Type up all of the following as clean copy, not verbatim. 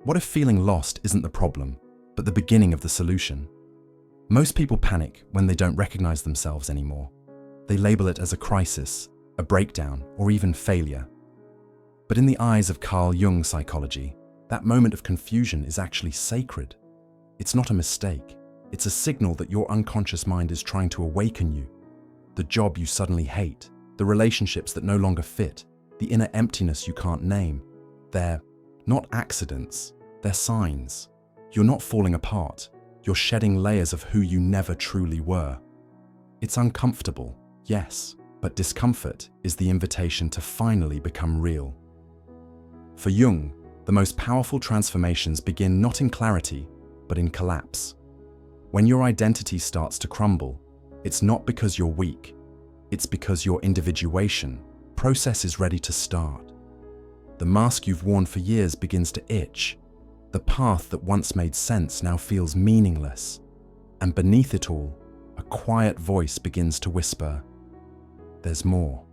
What if feeling lost isn't the problem, but the beginning of the solution? Most people panic when they don't recognize themselves anymore. They label it as a crisis, a breakdown, or even failure. But in the eyes of Carl Jung Psychology, that moment of confusion is actually sacred. It's not a mistake. It's a signal that your unconscious mind is trying to awaken you. The job you suddenly hate, the relationships that no longer fit, the inner emptiness you can't name. They're not accidents, they're signs. You're not falling apart. You're shedding layers of who you never truly were. It's uncomfortable, yes, but discomfort is the invitation to finally become real. For Jung, the most powerful transformations begin not in clarity, but in collapse. When your identity starts to crumble, it's not because you're weak, it's because your individuation process is ready to start. The mask you've worn for years begins to itch. The path that once made sense now feels meaningless. And beneath it all, a quiet voice begins to whisper, "There's more."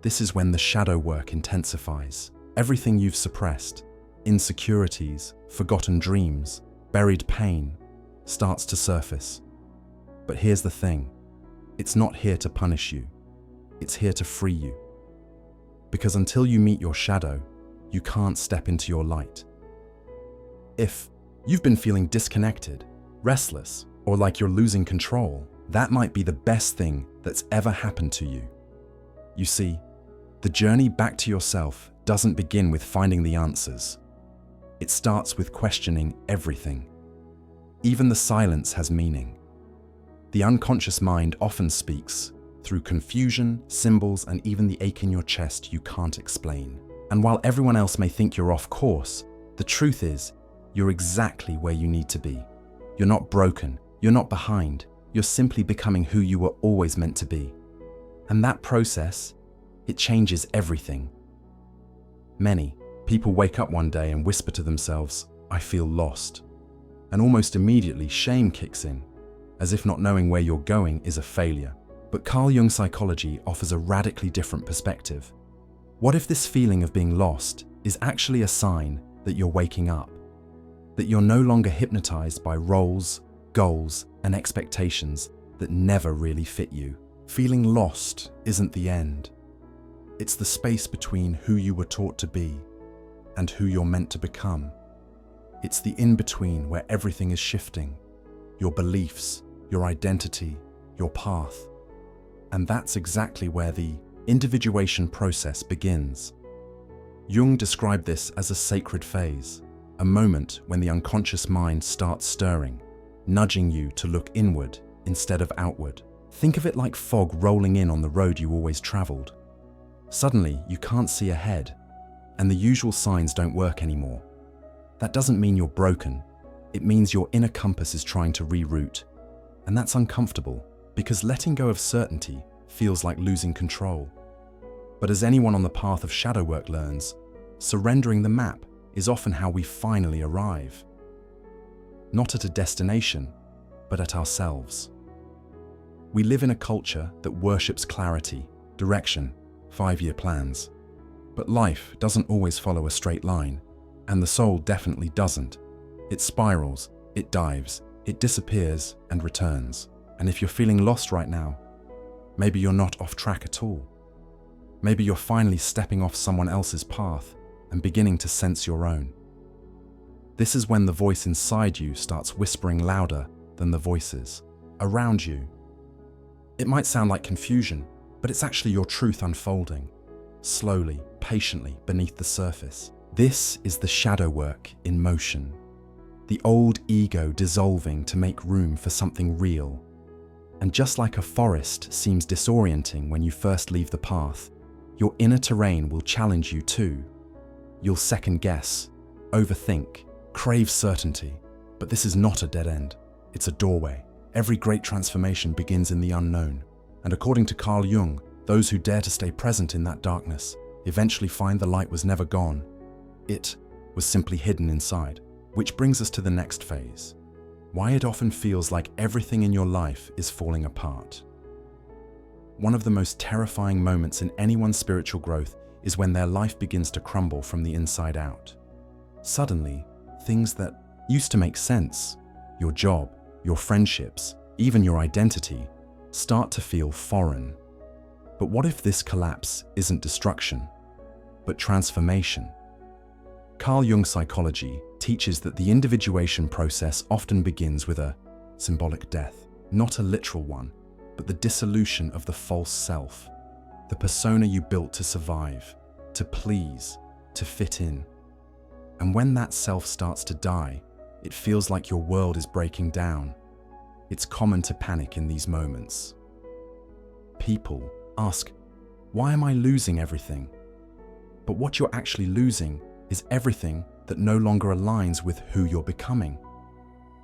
This is when the shadow work intensifies. Everything you've suppressed, insecurities, forgotten dreams, buried pain, starts to surface. But here's the thing, it's not here to punish you, it's here to free you. Because until you meet your shadow, you can't step into your light. If you've been feeling disconnected, restless, or like you're losing control, that might be the best thing that's ever happened to you. You see, the journey back to yourself doesn't begin with finding the answers. It starts with questioning everything. Even the silence has meaning. The unconscious mind often speaks through confusion, symbols, and even the ache in your chest you can't explain. And while everyone else may think you're off course, the truth is, you're exactly where you need to be. You're not broken, you're not behind, you're simply becoming who you were always meant to be. And that process, it changes everything. Many people wake up one day and whisper to themselves, "I feel lost." And almost immediately shame kicks in, as if not knowing where you're going is a failure. But Carl Jung Psychology offers a radically different perspective. What if this feeling of being lost is actually a sign that you're waking up? That you're no longer hypnotized by roles, goals, and expectations that never really fit you. Feeling lost isn't the end. It's the space between who you were taught to be and who you're meant to become. It's the in-between where everything is shifting. Your beliefs, your identity, your path. And that's exactly where the individuation process begins. Jung described this as a sacred phase, a moment when the unconscious mind starts stirring, nudging you to look inward instead of outward. Think of it like fog rolling in on the road you always traveled. Suddenly, you can't see ahead, and the usual signs don't work anymore. That doesn't mean you're broken. It means your inner compass is trying to reroute. And that's uncomfortable, because letting go of certainty feels like losing control. But as anyone on the path of shadow work learns, surrendering the map is often how we finally arrive. Not at a destination, but at ourselves. We live in a culture that worships clarity, direction, 5-year plans. But life doesn't always follow a straight line, and the soul definitely doesn't. It spirals, it dives, it disappears and returns. And if you're feeling lost right now, maybe you're not off track at all. Maybe you're finally stepping off someone else's path and beginning to sense your own. This is when the voice inside you starts whispering louder than the voices around you. It might sound like confusion, but it's actually your truth unfolding, slowly, patiently, beneath the surface. This is the shadow work in motion. The old ego dissolving to make room for something real. And just like a forest seems disorienting when you first leave the path, your inner terrain will challenge you too. You'll second guess, overthink, crave certainty. But this is not a dead end. It's a doorway. Every great transformation begins in the unknown. And according to Carl Jung, those who dare to stay present in that darkness eventually find the light was never gone. It was simply hidden inside. Which brings us to the next phase. Why it often feels like everything in your life is falling apart. One of the most terrifying moments in anyone's spiritual growth is when their life begins to crumble from the inside out. Suddenly, Things that used to make sense, your job, your friendships, even your identity, start to feel foreign. But what if this collapse isn't destruction, but transformation? Carl Jung Psychology teaches that the individuation process often begins with a symbolic death, not a literal one, but the dissolution of the false self, the persona you built to survive, to please, to fit in. And when that self starts to die, it feels like your world is breaking down. It's common to panic in these moments. People ask, why am I losing everything? But what you're actually losing is everything that no longer aligns with who you're becoming.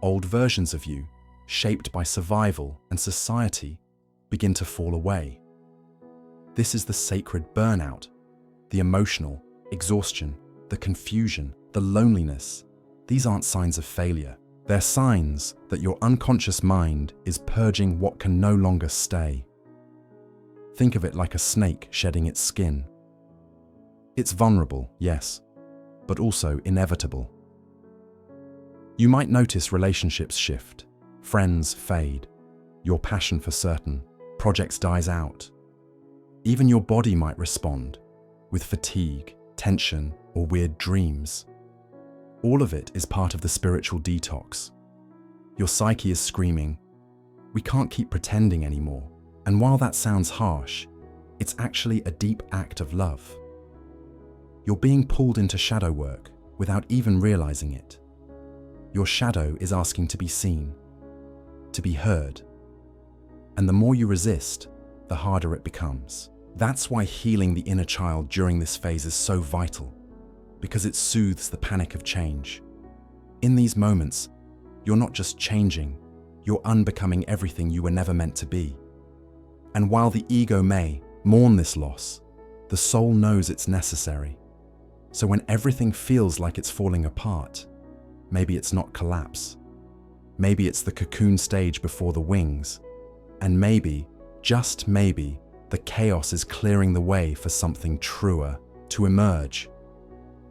Old versions of you, shaped by survival and society, begin to fall away. This is the sacred burnout, the emotional exhaustion, the confusion, the loneliness. These aren't signs of failure. They're signs that your unconscious mind is purging what can no longer stay. Think of it like a snake shedding its skin. It's vulnerable, yes, but also inevitable. You might notice relationships shift, friends fade, your passion for certain projects dies out. Even your body might respond with fatigue, tension, or weird dreams. All of it is part of the spiritual detox. Your psyche is screaming, we can't keep pretending anymore. And while that sounds harsh, it's actually a deep act of love. You're being pulled into shadow work without even realizing it. Your shadow is asking to be seen, to be heard. And the more you resist, the harder it becomes. That's why healing the inner child during this phase is so vital, because it soothes the panic of change. In these moments, you're not just changing, you're unbecoming everything you were never meant to be. And while the ego may mourn this loss, the soul knows it's necessary. So when everything feels like it's falling apart, maybe it's not collapse. Maybe it's the cocoon stage before the wings. And maybe, just maybe, the chaos is clearing the way for something truer to emerge.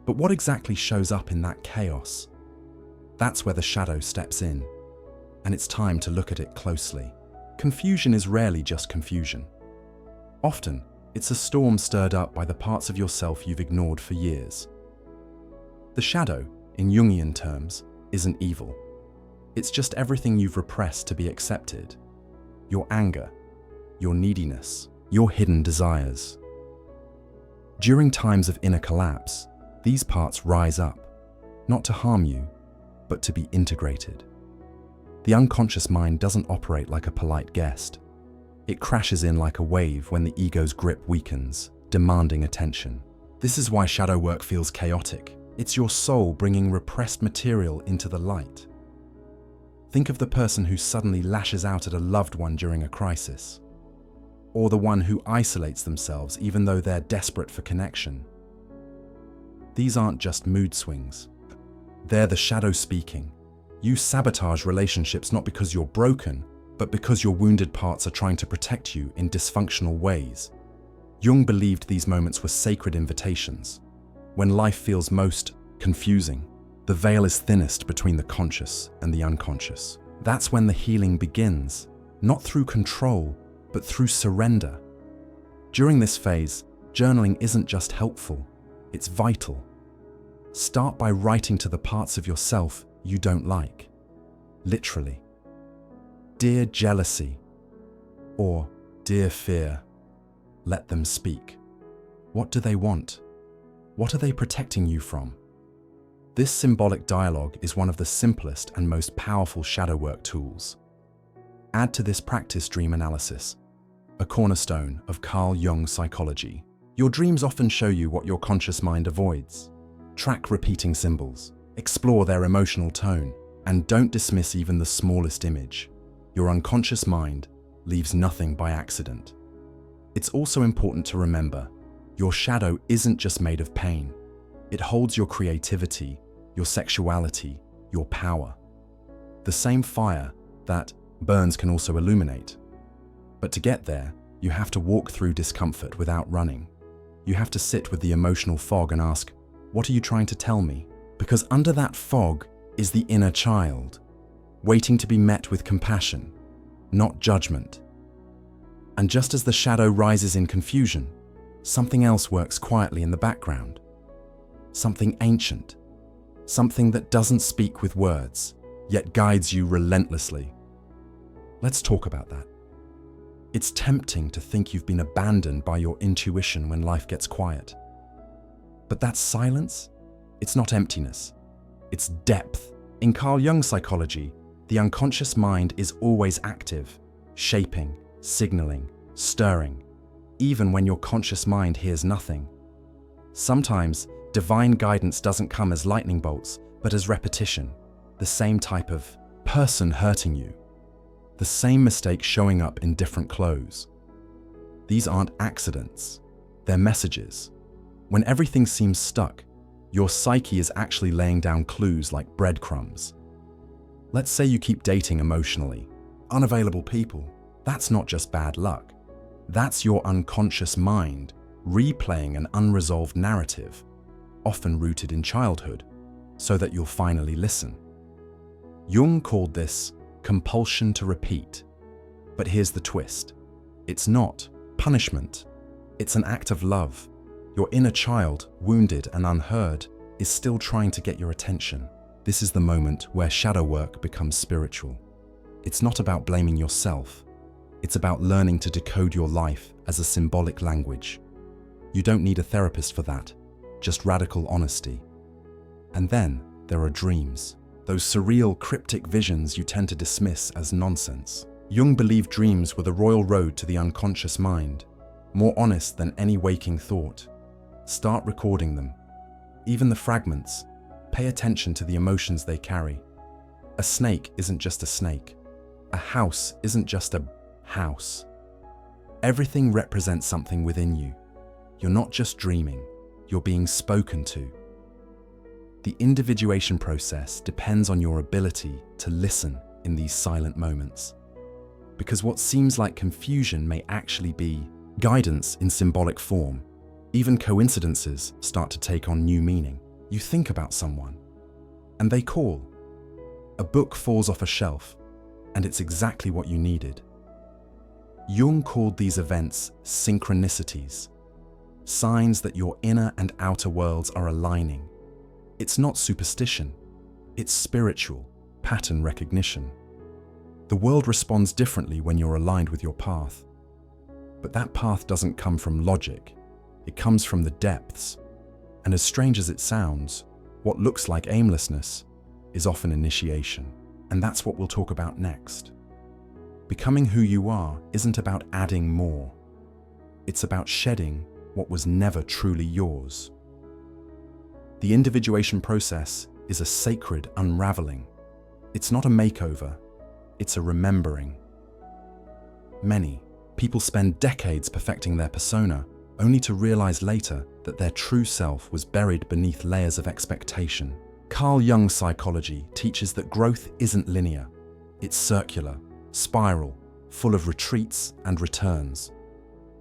But what exactly shows up in that chaos? That's where the shadow steps in, and it's time to look at it closely. Confusion is rarely just confusion. Often, it's a storm stirred up by the parts of yourself you've ignored for years. The shadow, in Jungian terms, isn't evil. It's just everything you've repressed to be accepted. Your anger, your neediness, your hidden desires. During times of inner collapse, these parts rise up, not to harm you, but to be integrated. The unconscious mind doesn't operate like a polite guest. It crashes in like a wave when the ego's grip weakens, demanding attention. This is why shadow work feels chaotic. It's your soul bringing repressed material into the light. Think of the person who suddenly lashes out at a loved one during a crisis, or the one who isolates themselves even though they're desperate for connection. These aren't just mood swings. They're the shadow speaking. You sabotage relationships not because you're broken, but because your wounded parts are trying to protect you in dysfunctional ways. Jung believed these moments were sacred invitations. When life feels most confusing, the veil is thinnest between the conscious and the unconscious. That's when the healing begins, not through control, but through surrender. During this phase, journaling isn't just helpful, it's vital. Start by writing to the parts of yourself you don't like. Literally. Dear jealousy, or dear fear, let them speak. What do they want? What are they protecting you from? This symbolic dialogue is one of the simplest and most powerful shadow work tools. Add to this practice dream analysis, a cornerstone of Carl Jung Psychology. Your dreams often show you what your conscious mind avoids. Track repeating symbols, explore their emotional tone, and don't dismiss even the smallest image. Your unconscious mind leaves nothing by accident. It's also important to remember, your shadow isn't just made of pain. It holds your creativity, your sexuality, your power. The same fire that burns can also illuminate. But to get there, you have to walk through discomfort without running. You have to sit with the emotional fog and ask, what are you trying to tell me? Because under that fog is the inner child, waiting to be met with compassion, not judgment. And just as the shadow rises in confusion, something else works quietly in the background. Something ancient, something that doesn't speak with words, yet guides you relentlessly. Let's talk about that. It's tempting to think you've been abandoned by your intuition when life gets quiet. But that silence, it's not emptiness, it's depth. In Carl Jung Psychology, the unconscious mind is always active, shaping, signaling, stirring, even when your conscious mind hears nothing. Sometimes, divine guidance doesn't come as lightning bolts, but as repetition, the same type of person hurting you, the same mistake showing up in different clothes. These aren't accidents, they're messages. When everything seems stuck, your psyche is actually laying down clues like breadcrumbs. Let's say you keep dating emotionally unavailable people. That's not just bad luck. That's your unconscious mind replaying an unresolved narrative, often rooted in childhood, so that you'll finally listen. Jung called this compulsion to repeat. But here's the twist. It's not punishment. It's an act of love. Your inner child, wounded and unheard, is still trying to get your attention. This is the moment where shadow work becomes spiritual. It's not about blaming yourself. It's about learning to decode your life as a symbolic language. You don't need a therapist for that, just radical honesty. And then there are dreams, those surreal, cryptic visions you tend to dismiss as nonsense. Jung believed dreams were the royal road to the unconscious mind, more honest than any waking thought. Start recording them. Even the fragments. Pay attention to the emotions they carry. A snake isn't just a snake. A house isn't just a house. Everything represents something within you. You're not just dreaming, you're being spoken to. The individuation process depends on your ability to listen in these silent moments. Because what seems like confusion may actually be guidance in symbolic form. Even coincidences start to take on new meaning. You think about someone, and they call. A book falls off a shelf, and it's exactly what you needed. Jung called these events synchronicities, signs that your inner and outer worlds are aligning. It's not superstition, it's spiritual pattern recognition. The world responds differently when you're aligned with your path. But that path doesn't come from logic, it comes from the depths. And as strange as it sounds, what looks like aimlessness is often initiation. And that's what we'll talk about next. Becoming who you are isn't about adding more. It's about shedding what was never truly yours. The individuation process is a sacred unraveling. It's not a makeover, it's a remembering. Many people spend decades perfecting their persona, only to realize later that their true self was buried beneath layers of expectation. Carl Jung Psychology teaches that growth isn't linear. It's circular, spiral, full of retreats and returns.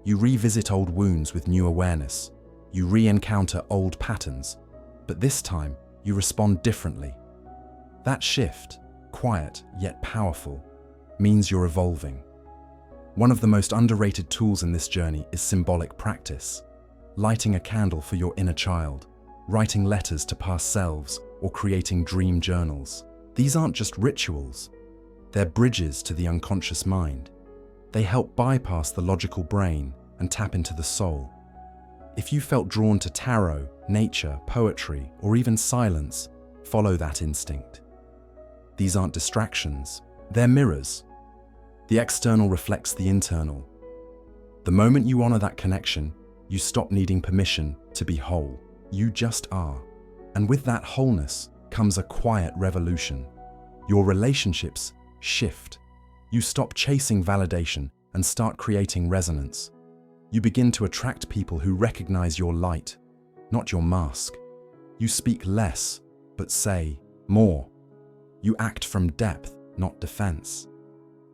You revisit old wounds with new awareness. You re-encounter old patterns, but this time you respond differently. That shift, quiet yet powerful, means you're evolving. One of the most underrated tools in this journey is symbolic practice. Lighting a candle for your inner child, writing letters to past selves, or creating dream journals. These aren't just rituals. They're bridges to the unconscious mind. They help bypass the logical brain and tap into the soul. If you felt drawn to tarot, nature, poetry, or even silence, follow that instinct. These aren't distractions, they're mirrors. The external reflects the internal. The moment you honor that connection, you stop needing permission to be whole. You just are. And with that wholeness comes a quiet revolution. Your relationships shift. You stop chasing validation and start creating resonance. You begin to attract people who recognize your light, not your mask. You speak less, but say more. You act from depth, not defense.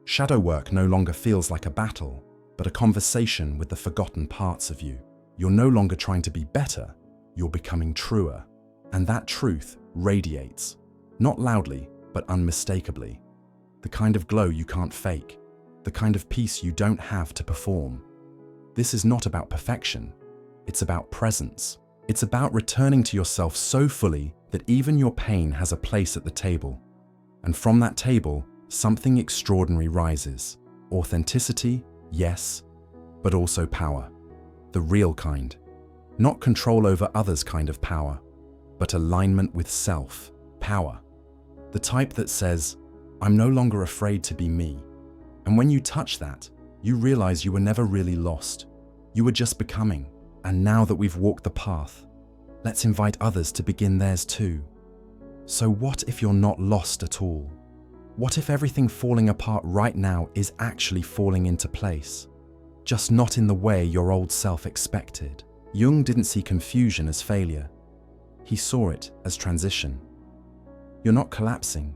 Shadow work no longer feels like a battle, but a conversation with the forgotten parts of you. You're no longer trying to be better, you're becoming truer. And that truth radiates, not loudly, but unmistakably. The kind of glow you can't fake, the kind of peace you don't have to perform. This is not about perfection, it's about presence. It's about returning to yourself so fully that even your pain has a place at the table. And from that table, something extraordinary rises. Authenticity, yes, but also power. The real kind. Not control over others kind of power, but alignment with self, power. The type that says, I'm no longer afraid to be me. And when you touch that, you realize you were never really lost. You were just becoming. And now that we've walked the path, let's invite others to begin theirs too. So what if you're not lost at all? What if everything falling apart right now is actually falling into place? Just not in the way your old self expected. Jung didn't see confusion as failure. He saw it as transition. You're not collapsing.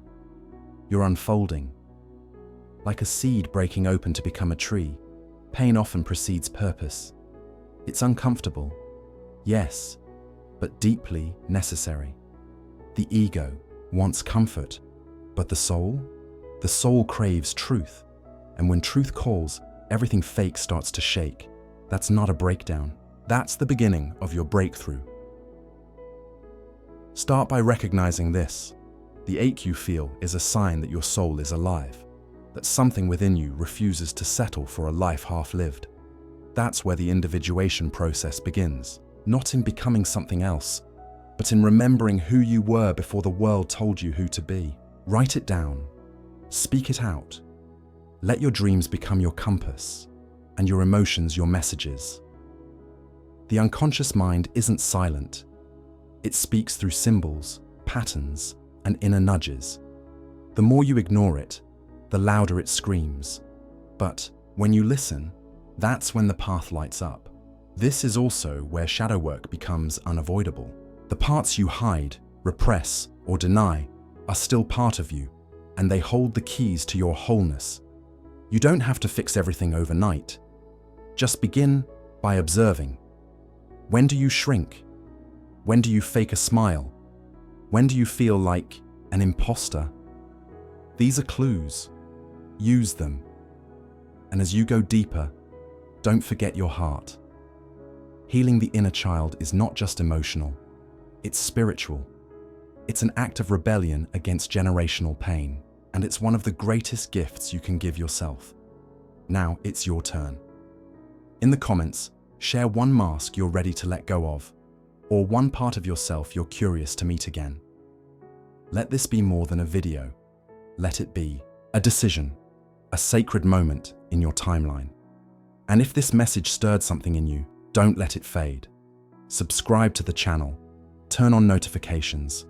You're unfolding. Like a seed breaking open to become a tree, pain often precedes purpose. It's uncomfortable, yes, but deeply necessary. The ego wants comfort, but the soul craves truth. And when truth calls, everything fake starts to shake. That's not a breakdown. That's the beginning of your breakthrough. Start by recognizing this. The ache you feel is a sign that your soul is alive, that something within you refuses to settle for a life half-lived. That's where the individuation process begins, not in becoming something else, but in remembering who you were before the world told you who to be. Write it down. Speak it out. Let your dreams become your compass, and your emotions your messages. The unconscious mind isn't silent. It speaks through symbols, patterns, and inner nudges. The more you ignore it, the louder it screams. But when you listen, that's when the path lights up. This is also where shadow work becomes unavoidable. The parts you hide, repress, or deny are still part of you, and they hold the keys to your wholeness. You don't have to fix everything overnight. Just begin by observing. When do you shrink? When do you fake a smile? When do you feel like an imposter? These are clues. Use them. And as you go deeper, don't forget your heart. Healing the inner child is not just emotional, it's spiritual. It's an act of rebellion against generational pain, and it's one of the greatest gifts you can give yourself. Now it's your turn. In the comments, share one mask you're ready to let go of, or one part of yourself you're curious to meet again. Let this be more than a video. Let it be a decision, a sacred moment in your timeline. And if this message stirred something in you, don't let it fade. Subscribe to the channel, turn on notifications,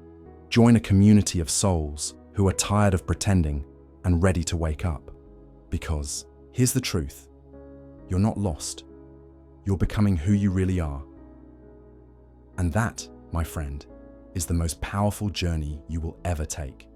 join a community of souls who are tired of pretending and ready to wake up. Because here's the truth, you're not lost. You're becoming who you really are. And that, my friend, is the most powerful journey you will ever take.